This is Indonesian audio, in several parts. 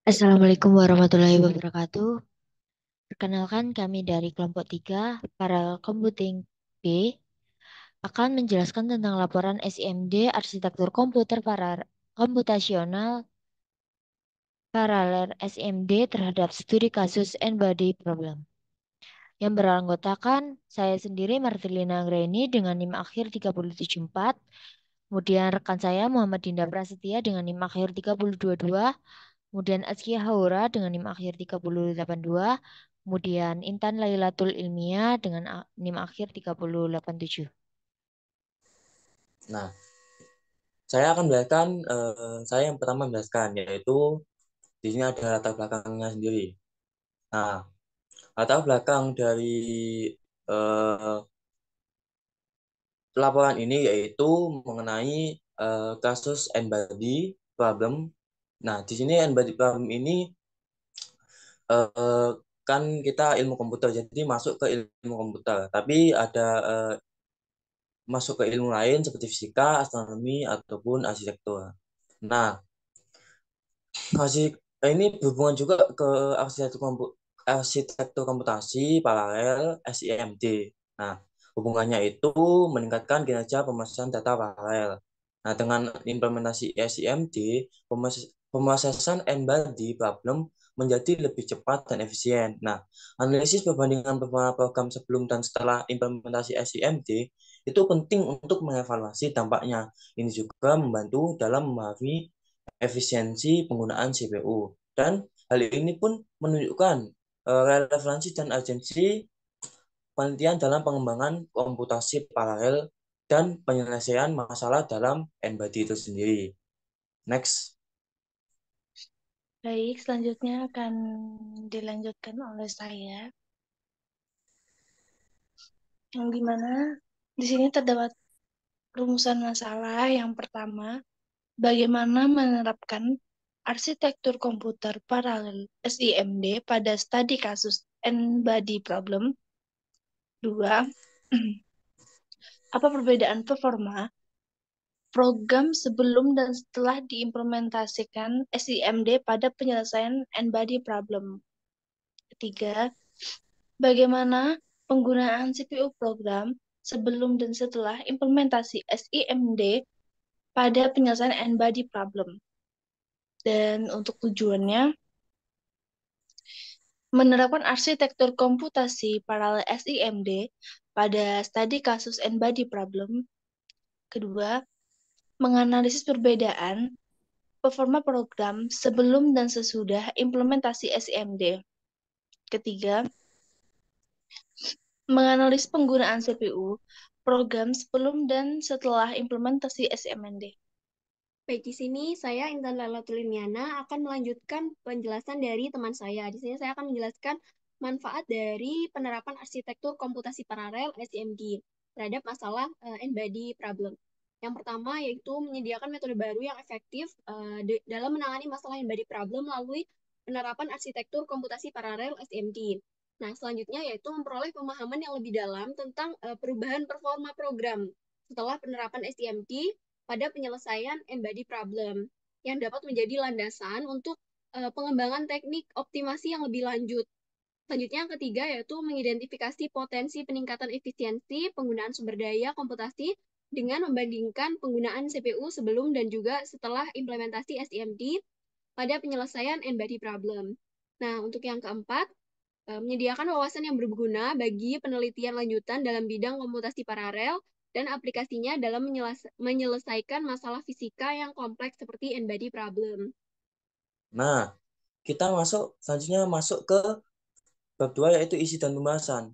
Assalamualaikum warahmatullahi wabarakatuh. Perkenalkan kami dari kelompok 3 Parallel Computing B akan menjelaskan tentang laporan SIMD Arsitektur Komputer Komputasional Paralel SIMD terhadap studi kasus N-body problem. Yang beranggotakan saya sendiri Martilina Anggraini dengan NIM akhir 374. Kemudian rekan saya Muhammad Dinda Prasetya dengan NIM akhir 3022. Kemudian Azkia Haura dengan NIM akhir 3082. Kemudian Intan Lailatul Ilmiah dengan NIM akhir 3087. Nah, saya akan menjelaskan, saya yang pertama menjelaskan, yaitu di sini ada latar belakangnya sendiri. Nah, latar belakang dari eh, laporan ini yaitu mengenai kasus N-body problem. Nah, di sini N-body problem ini eh, kan kita ilmu komputer, jadi masuk ke ilmu komputer. Tapi ada masuk ke ilmu lain seperti fisika, astronomi, ataupun arsitektur. Nah, Kasih ini berhubungan juga ke arsitektur komputasi paralel SIMD. Nah, hubungannya itu meningkatkan kinerja pemrosesan data paralel. Nah, dengan implementasi SIMD, pemrosesan n-body problem menjadi lebih cepat dan efisien. Nah, analisis perbandingan performa program sebelum dan setelah implementasi SIMD itu penting untuk mengevaluasi dampaknya. Ini juga membantu dalam memahami efisiensi penggunaan CPU. Dan hal ini pun menunjukkan relevansi dan urgensi penelitian dalam pengembangan komputasi paralel dan penyelesaian masalah dalam n-body itu sendiri. Next. Baik, selanjutnya akan dilanjutkan oleh saya, yang dimana di sini terdapat rumusan masalah. Yang pertama, bagaimana menerapkan arsitektur komputer paralel SIMD pada studi kasus N-body problem. Dua, apa perbedaan performa program sebelum dan setelah diimplementasikan SIMD pada penyelesaian N-body problem. Ketiga, bagaimana penggunaan CPU program sebelum dan setelah implementasi SIMD pada penyelesaian N-body problem. Dan untuk tujuannya, menerapkan arsitektur komputasi paralel SIMD pada studi kasus N-body problem. Kedua, menganalisis perbedaan performa program sebelum dan sesudah implementasi SIMD. Ketiga, menganalisis penggunaan CPU program sebelum dan setelah implementasi SIMD. Baik, di sini saya Intan Lailatul Ilmiana akan melanjutkan penjelasan dari teman saya. Di sini saya akan menjelaskan manfaat dari penerapan arsitektur komputasi paralel SIMD terhadap masalah n-body problem. Yang pertama yaitu menyediakan metode baru yang efektif dalam menangani masalah n-body problem melalui penerapan arsitektur komputasi paralel SIMD. Nah, selanjutnya yaitu memperoleh pemahaman yang lebih dalam tentang perubahan performa program setelah penerapan SIMD pada penyelesaian n-body problem yang dapat menjadi landasan untuk pengembangan teknik optimasi yang lebih lanjut. Selanjutnya yang ketiga yaitu mengidentifikasi potensi peningkatan efisiensi penggunaan sumber daya komputasi dengan membandingkan penggunaan CPU sebelum dan juga setelah implementasi SIMD pada penyelesaian n-body problem. Nah, untuk yang keempat, menyediakan wawasan yang berguna bagi penelitian lanjutan dalam bidang komputasi paralel dan aplikasinya dalam menyelesaikan masalah fisika yang kompleks seperti n-body problem. Nah, kita selanjutnya masuk ke bab 2 yaitu isi dan pembahasan.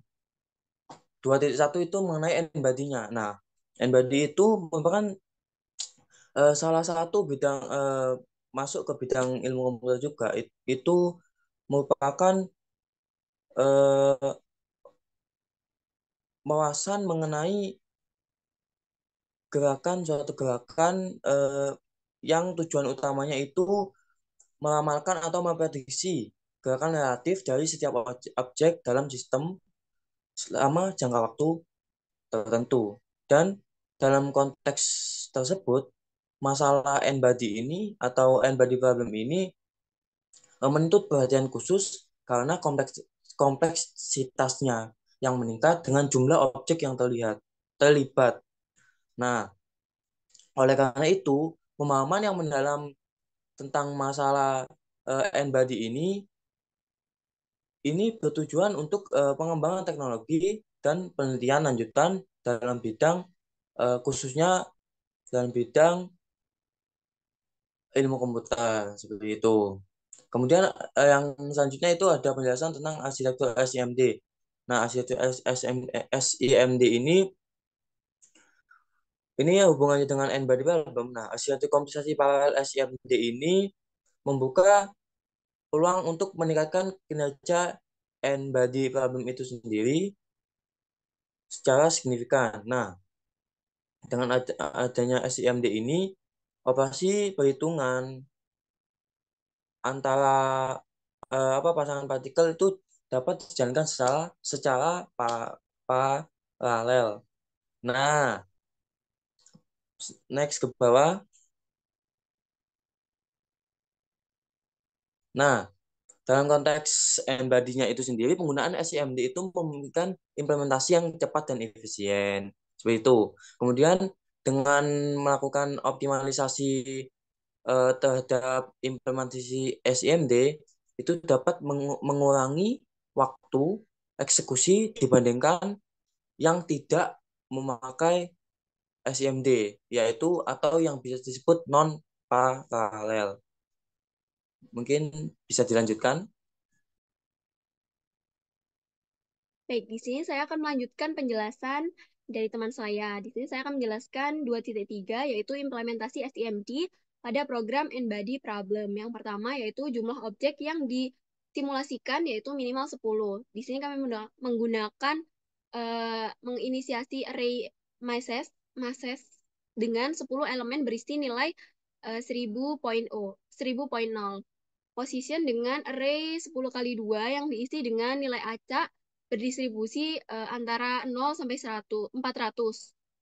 2.1 itu mengenai n-body-nya. Nah, n-body itu merupakan salah satu bidang masuk ke bidang ilmu komputer juga. Itu merupakan eh, wawasan mengenai suatu gerakan yang tujuan utamanya itu meramalkan atau memprediksi gerakan relatif dari setiap objek dalam sistem selama jangka waktu tertentu. Dan dalam konteks tersebut, masalah N-body ini atau N-body problem ini menuntut perhatian khusus karena kompleksitasnya yang meningkat dengan jumlah objek yang terlibat. Nah, oleh karena itu, pemahaman yang mendalam tentang masalah N-body ini bertujuan untuk pengembangan teknologi dan penelitian lanjutan dalam bidang khususnya dalam bidang ilmu komputer seperti itu. Kemudian yang selanjutnya itu ada penjelasan tentang arsitektur SIMD. Nah, arsitektur SIMD ini ya hubungannya dengan N-body problem. Nah, arsitektur komputasi paralel SIMD ini membuka peluang untuk meningkatkan kinerja N-body problem itu sendiri secara signifikan. Nah, dengan adanya SIMD ini, operasi perhitungan antara pasangan partikel itu dapat dijalankan secara paralel. Nah, next ke bawah. Nah, dalam konteks N-body-nya itu sendiri, penggunaan SIMD itu memungkinkan implementasi yang cepat dan efisien. Seperti itu. Kemudian dengan melakukan optimalisasi terhadap implementasi SIMD, itu dapat mengurangi waktu eksekusi dibandingkan yang tidak memakai SIMD, yaitu atau yang bisa disebut non-paralel. Mungkin bisa dilanjutkan. Baik, di sini saya akan melanjutkan penjelasan dari teman saya. Di sini saya akan menjelaskan 2.3, yaitu implementasi SIMD pada program N-body problem. Yang pertama yaitu jumlah objek yang disimulasikan yaitu minimal 10. Di sini kami menggunakan menginisiasi array masses dengan 10 elemen berisi nilai 1000.0. Position dengan array 10 kali 2 yang diisi dengan nilai acak berdistribusi antara 0 sampai 400.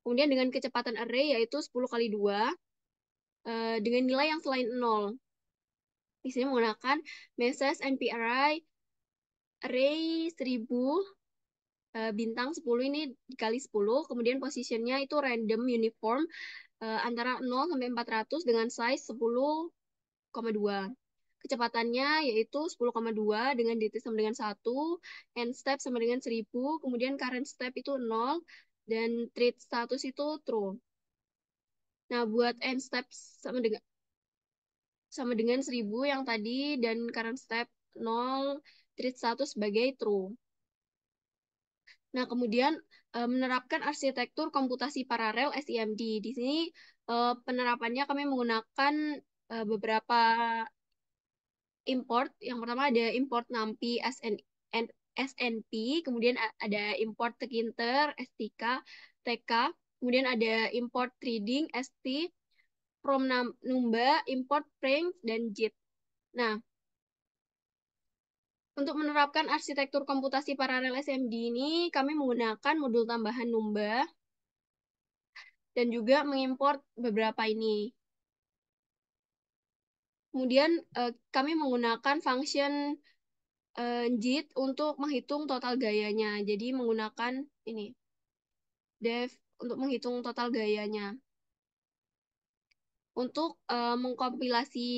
Kemudian dengan kecepatan array yaitu 10 kali 2 dengan nilai yang selain 0. Di sini menggunakan Message NP array 1000 bintang 10 ini dikali 10, kemudian positionnya itu random uniform antara 0 sampai 400 dengan size 10,2. Kecepatannya yaitu 10,2 dengan dt sama dengan 1, end step sama dengan 1000, kemudian current step itu 0, dan treat status itu true. Nah, buat end step sama dengan 1000 yang tadi, dan current step 0, treat status sebagai true. Nah, kemudian menerapkan arsitektur komputasi paralel SIMD. Di sini penerapannya kami menggunakan beberapa import. Yang pertama ada import NumPy SNP, kemudian ada import Tkinter STK, TK, kemudian ada import Trading ST, from Numba, import Prank, dan JIT. Nah, untuk menerapkan arsitektur komputasi paralel SMD ini, kami menggunakan modul tambahan Numba dan juga mengimport beberapa ini. Kemudian kami menggunakan function JIT untuk menghitung total gayanya. Jadi menggunakan ini def untuk menghitung total gayanya. Untuk mengkompilasi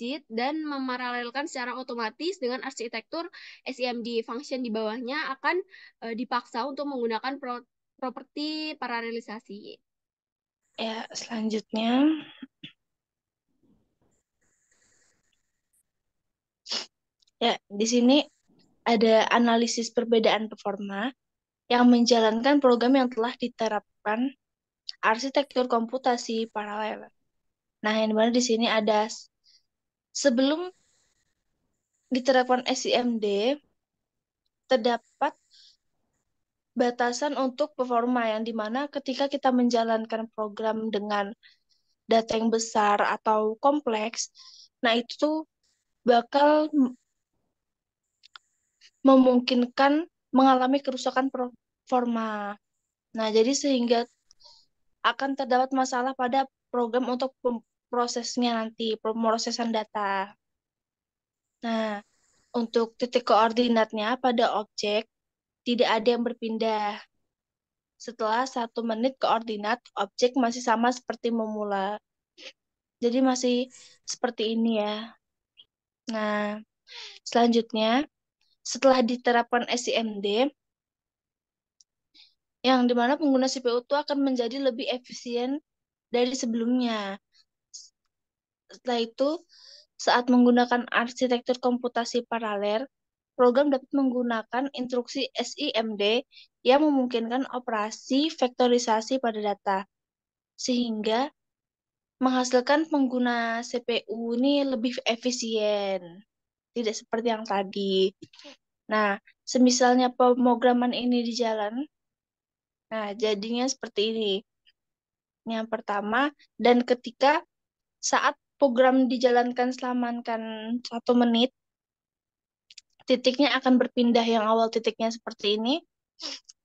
JIT dan memaralelkan secara otomatis dengan arsitektur SIMD. Function di bawahnya akan dipaksa untuk menggunakan properti paralelisasi. Ya, selanjutnya ya di sini ada analisis perbedaan performa yang menjalankan program yang telah diterapkan arsitektur komputasi paralel. Nah, yang dimana di sini ada sebelum diterapkan SIMD terdapat batasan untuk performa yang dimana ketika kita menjalankan program dengan data yang besar atau kompleks, nah itu tuh bakal memungkinkan mengalami kerusakan performa. Nah, jadi sehingga akan terdapat masalah pada program untuk prosesnya nanti, pemrosesan data. Nah, untuk titik koordinatnya pada objek tidak ada yang berpindah. Setelah 1 menit koordinat, objek masih sama seperti memula. Jadi masih seperti ini ya. Nah, selanjutnya setelah diterapkan SIMD, yang dimana pengguna CPU itu akan menjadi lebih efisien dari sebelumnya. Setelah itu, saat menggunakan arsitektur komputasi paralel, program dapat menggunakan instruksi SIMD yang memungkinkan operasi vektorisasi pada data, sehingga menghasilkan pengguna CPU ini lebih efisien, tidak seperti yang tadi. Nah, semisalnya pemrograman ini di jalan, nah jadinya seperti ini. Yang pertama, dan ketika saat program dijalankan selama 1 menit, titiknya akan berpindah yang awal titiknya seperti ini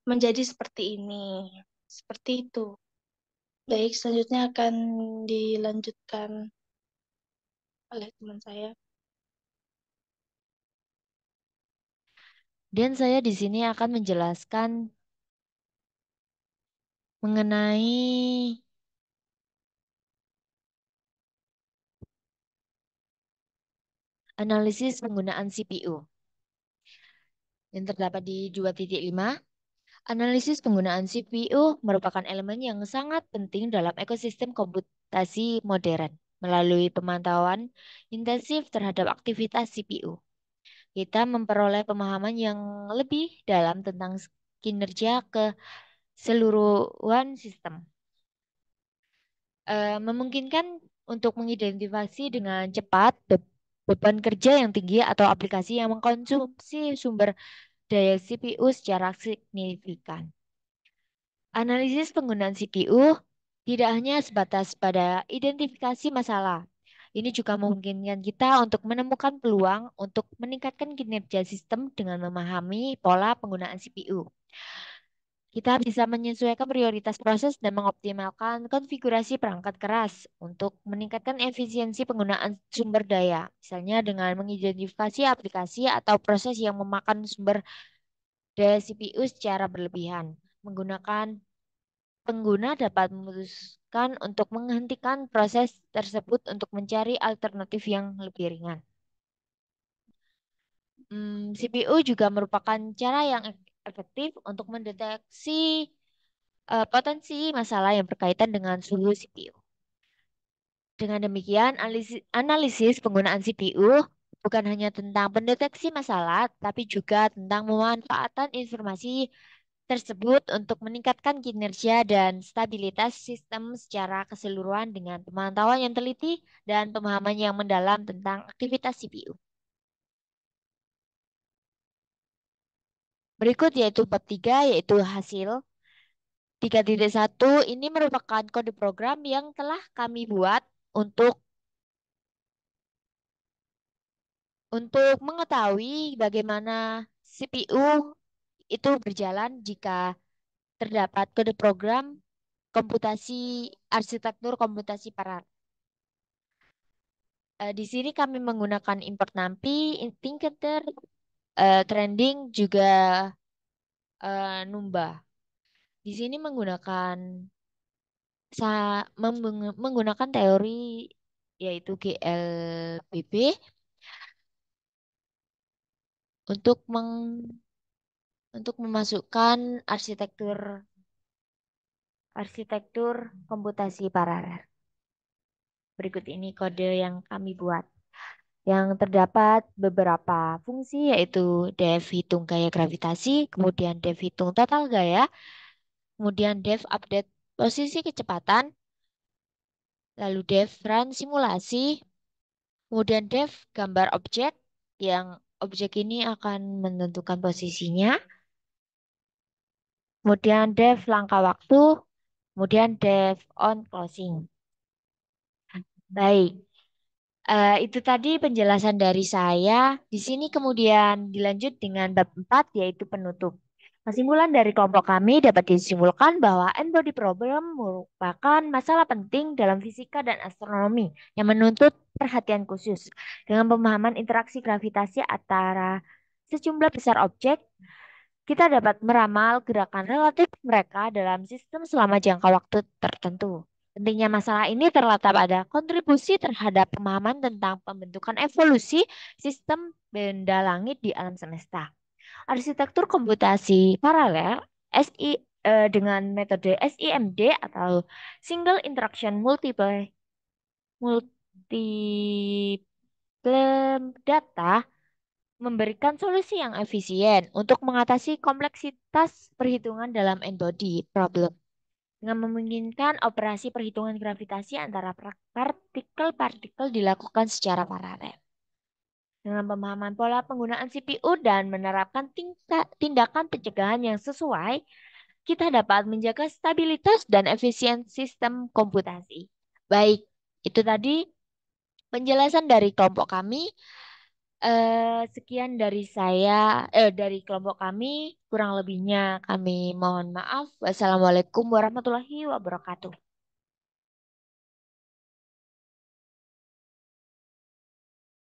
menjadi seperti ini. Seperti itu. Baik, selanjutnya akan dilanjutkan oleh teman saya. Dan saya di sini akan menjelaskan mengenai analisis penggunaan CPU yang terdapat di 2.5. Analisis penggunaan CPU merupakan elemen yang sangat penting dalam ekosistem komputasi modern. Melalui pemantauan intensif terhadap aktivitas CPU, kita memperoleh pemahaman yang lebih dalam tentang kinerja keseluruhan sistem. Memungkinkan untuk mengidentifikasi dengan cepat beban kerja yang tinggi atau aplikasi yang mengkonsumsi sumber daya CPU secara signifikan. Analisis penggunaan CPU tidak hanya sebatas pada identifikasi masalah. Ini juga memungkinkan kita untuk menemukan peluang untuk meningkatkan kinerja sistem dengan memahami pola penggunaan CPU. Kita bisa menyesuaikan prioritas proses dan mengoptimalkan konfigurasi perangkat keras untuk meningkatkan efisiensi penggunaan sumber daya, misalnya dengan mengidentifikasi aplikasi atau proses yang memakan sumber daya CPU secara berlebihan. Menggunakan Pengguna dapat memutuskan untuk menghentikan proses tersebut untuk mencari alternatif yang lebih ringan. CPU juga merupakan cara yang efektif untuk mendeteksi potensi masalah yang berkaitan dengan suhu CPU. Dengan demikian, analisis penggunaan CPU bukan hanya tentang pendeteksi masalah, tapi juga tentang pemanfaatan informasi tersebut untuk meningkatkan kinerja dan stabilitas sistem secara keseluruhan dengan pemantauan yang teliti dan pemahaman yang mendalam tentang aktivitas CPU. Berikut yaitu bab 3, yaitu hasil. 3.1 ini merupakan kode program yang telah kami buat untuk mengetahui bagaimana CPU itu berjalan jika terdapat kode program arsitektur komputasi paralel. Di sini kami menggunakan import NumPy, Tinkerter, Trending, juga Numba. Di sini menggunakan teori yaitu GLBB untuk untuk memasukkan arsitektur komputasi paralel. Berikut ini kode yang kami buat. Yang terdapat beberapa fungsi yaitu def hitung gaya gravitasi, kemudian def hitung total gaya, kemudian def update posisi kecepatan, lalu def run simulasi, kemudian def gambar objek yang objek ini akan menentukan posisinya, kemudian def langkah waktu, kemudian def on closing. Baik, itu tadi penjelasan dari saya. Di sini kemudian dilanjut dengan bab 4 yaitu penutup. Kesimpulan dari kelompok kami dapat disimpulkan bahwa n-body problem merupakan masalah penting dalam fisika dan astronomi yang menuntut perhatian khusus. Dengan pemahaman interaksi gravitasi antara sejumlah besar objek, kita dapat meramal gerakan relatif mereka dalam sistem selama jangka waktu tertentu. Pentingnya masalah ini terletak pada kontribusi terhadap pemahaman tentang pembentukan evolusi sistem benda langit di alam semesta. Arsitektur komputasi paralel SI dengan metode SIMD atau Single Interaction Multiple Data memberikan solusi yang efisien untuk mengatasi kompleksitas perhitungan dalam n-body problem dengan memungkinkan operasi perhitungan gravitasi antara partikel-partikel dilakukan secara paralel. Dengan pemahaman pola penggunaan CPU dan menerapkan tindakan pencegahan yang sesuai, kita dapat menjaga stabilitas dan efisien sistem komputasi. Baik, itu tadi penjelasan dari kelompok kami. Sekian dari saya, dari kelompok kami. Kurang lebihnya kami mohon maaf. Wassalamualaikum warahmatullahi wabarakatuh.